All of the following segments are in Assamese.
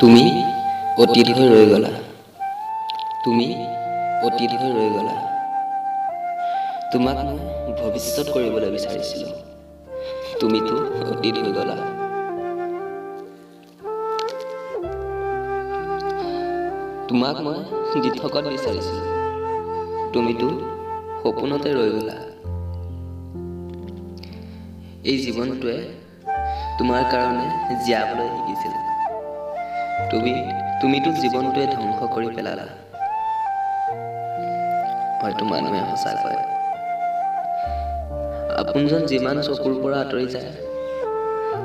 তুমি অতীত হৈ ৰৈ গ'লা। তুমি অতীত হৈ ৰৈ গ'লা। তোমাক মই ভৱিষ্যত কৰিবলৈ বিচাৰিছিলোঁ। তুমিতো অতীত হৈ গ'লা। তোমাক মই দিঠকত বিচাৰিছিলোঁ। তুমিতো সপোনতে ৰৈ গ'লা। এই জীৱনটোৱে তোমাৰ কাৰণে জীয়াবলৈ শিকিছিল। তুমিতো জীৱনটোৱে ধ্বংস কৰি পেলালা। হয়তো মানুহে সঁচা কয়, আপোনজন যিমান চকুৰ পৰা আঁতৰি যায়,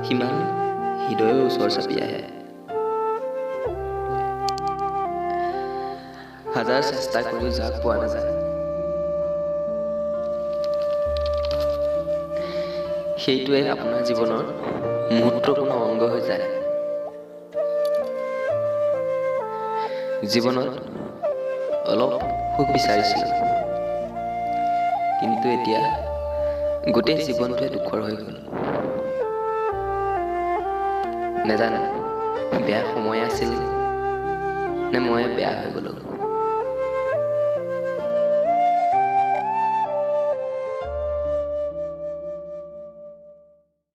সিমান হৃদয়ৰ ওচৰ চাপি আহে। হাজাৰ চেষ্টা কৰিও যাক পোৱা নাযায়, সেইটোৱে আপোনাৰ জীৱনৰ মহত্বপূৰ্ণ অংগ হৈ যায়। জীৱনত অলপ সুখ বিচাৰিছিলোঁ, কিন্তু এতিয়া গোটেই জীৱনটোৱে দুখৰ হৈ গ'ল। নেজানো বেয়া সময় আছিল নে মই বেয়া হৈ গ'লো।